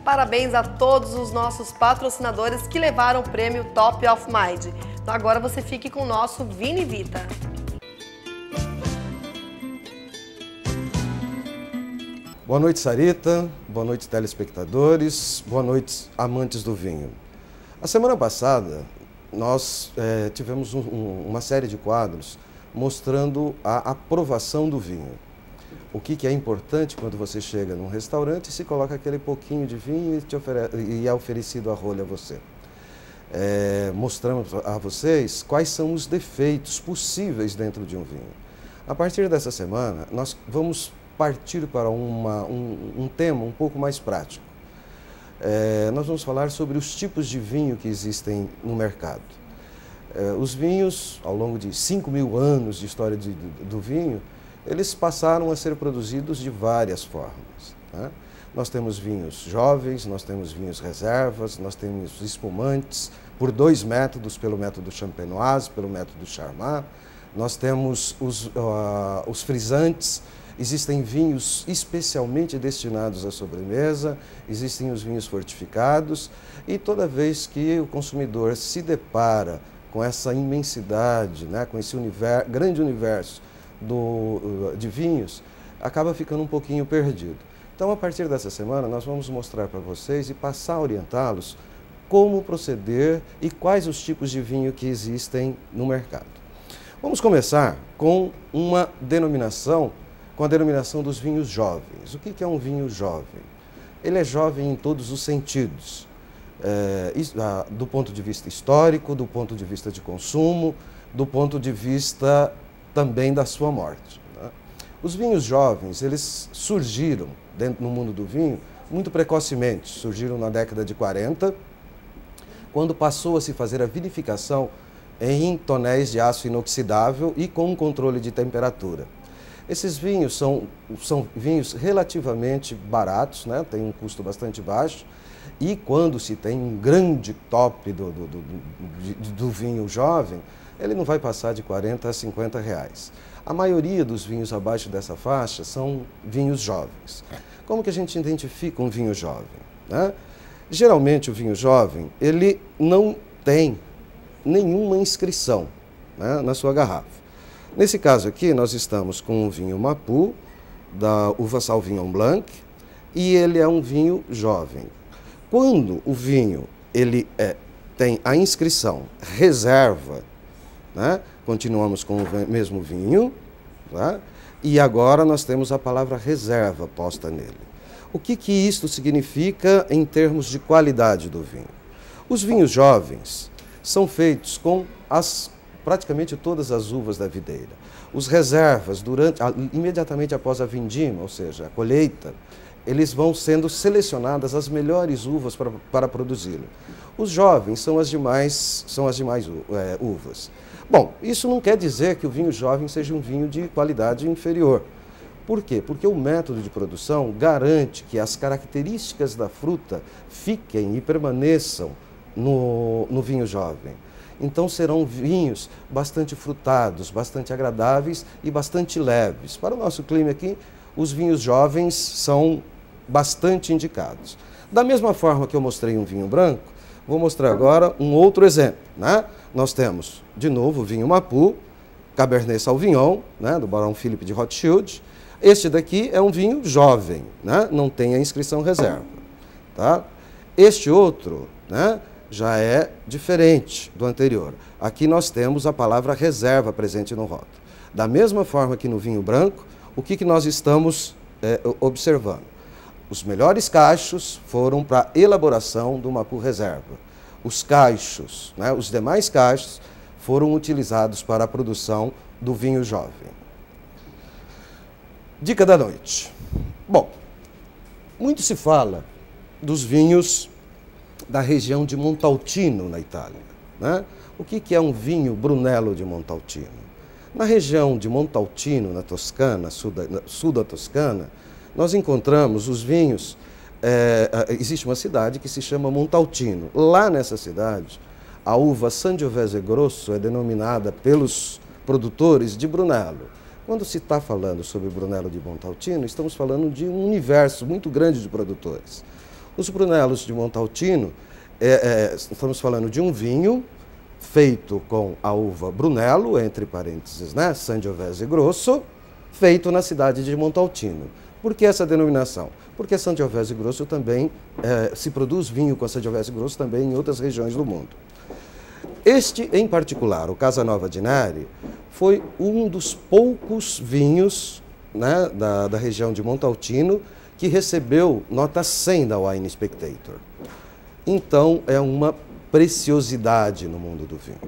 Parabéns a todos os nossos patrocinadores que levaram o prêmio Top of Mind. Então agora você fique com o nosso Vini Vita. Boa noite, Sarita. Boa noite, telespectadores. Boa noite, amantes do vinho. A semana passada, nós tivemos uma série de quadros mostrando a aprovação do vinho. O que é importante quando você chega num restaurante e se coloca aquele pouquinho de vinho e é oferecido a rolha a você. Mostramos a vocês quais são os defeitos possíveis dentro de um vinho. A partir dessa semana, nós vamos partir para um tema um pouco mais prático. Nós vamos falar sobre os tipos de vinho que existem no mercado. Os vinhos, ao longo de 5.000 anos de história do vinho, eles passaram a ser produzidos de várias formas, né? Nós temos vinhos jovens, nós temos vinhos reservas, nós temos espumantes, por dois métodos, pelo método champenoise, pelo método charmat. Nós temos os frisantes, existem vinhos especialmente destinados à sobremesa, existem os vinhos fortificados, e toda vez que o consumidor se depara com essa imensidade, né, com esse grande universo de vinhos, acaba ficando um pouquinho perdido. Então, a partir dessa semana, nós vamos mostrar para vocês e passar a orientá-los como proceder e quais os tipos de vinho que existem no mercado. Vamos começar com a denominação dos vinhos jovens. O que é um vinho jovem? Ele é jovem em todos os sentidos, do ponto de vista histórico, do ponto de vista de consumo, do ponto de vista também da sua morte, né? Os vinhos jovens, eles surgiram no mundo do vinho muito precocemente, surgiram na década de 40, quando passou a se fazer a vinificação em tonéis de aço inoxidável e com um controle de temperatura. Esses vinhos são vinhos relativamente baratos, né? Tem um custo bastante baixo, e quando se tem um grande top do vinho jovem, ele não vai passar de 40 a 50 reais. A maioria dos vinhos abaixo dessa faixa são vinhos jovens. Como que a gente identifica um vinho jovem, né? Geralmente o vinho jovem, ele não tem nenhuma inscrição, né, na sua garrafa. Nesse caso aqui, nós estamos com um vinho Mapu, da uva Sauvignon Blanc, e ele é um vinho jovem. Quando o vinho tem a inscrição reserva, né, continuamos com o mesmo vinho, tá? E agora nós temos a palavra reserva posta nele. O que isto significa em termos de qualidade do vinho? Os vinhos jovens são feitos com praticamente todas as uvas da videira. Os reservas, imediatamente após a vindima, ou seja, a colheita, eles vão sendo selecionadas as melhores uvas para produzi-lo. Os jovens são as demais uvas. Bom, isso não quer dizer que o vinho jovem seja um vinho de qualidade inferior. Por quê? Porque o método de produção garante que as características da fruta fiquem e permaneçam no vinho jovem. Então serão vinhos bastante frutados, bastante agradáveis e bastante leves. Para o nosso clima aqui, os vinhos jovens são bastante indicados. Da mesma forma que eu mostrei um vinho branco, vou mostrar agora um outro exemplo, né? Nós temos, de novo, o vinho Mapu, Cabernet Sauvignon, né, do Barão Philippe de Rothschild. Este daqui é um vinho jovem, né? Não tem a inscrição reserva, tá? Este outro, né, já é diferente do anterior. Aqui nós temos a palavra reserva presente no rótulo. Da mesma forma que no vinho branco, o que nós estamos observando? Os melhores cachos foram para a elaboração do Mapu Reserva. Os cachos, né, os demais cachos, foram utilizados para a produção do vinho jovem. Dica da noite. Bom, muito se fala dos vinhos da região de Montalcino, na Itália, né? O que é um vinho Brunello de Montalcino? Na região de Montalcino, na Toscana, sul da Toscana, nós encontramos os vinhos. Existe uma cidade que se chama Montalcino. Lá nessa cidade, a uva Sangiovese Grosso é denominada pelos produtores de Brunello. Quando se está falando sobre Brunello de Montalcino, estamos falando de um universo muito grande de produtores. Os Brunelos de Montaltino, estamos falando de um vinho feito com a uva Brunello, entre parênteses, né, Sangiovese Grosso, feito na cidade de Montaltino. Por que essa denominação? Porque Sangiovese Grosso também, se produz vinho com Sangiovese Grosso também em outras regiões do mundo. Este, em particular, o Casanova di Neri, foi um dos poucos vinhos, né, da região de Montaltino que recebeu nota 100 da Wine Spectator. Então, é uma preciosidade no mundo do vinho.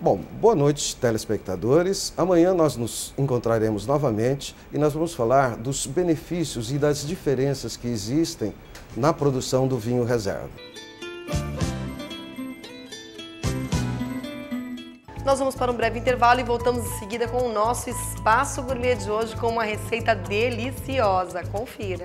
Bom, boa noite, telespectadores. Amanhã nós nos encontraremos novamente e nós vamos falar dos benefícios e das diferenças que existem na produção do vinho reserva. Nós vamos para um breve intervalo e voltamos em seguida com o nosso Espaço Gourmet de hoje com uma receita deliciosa. Confira!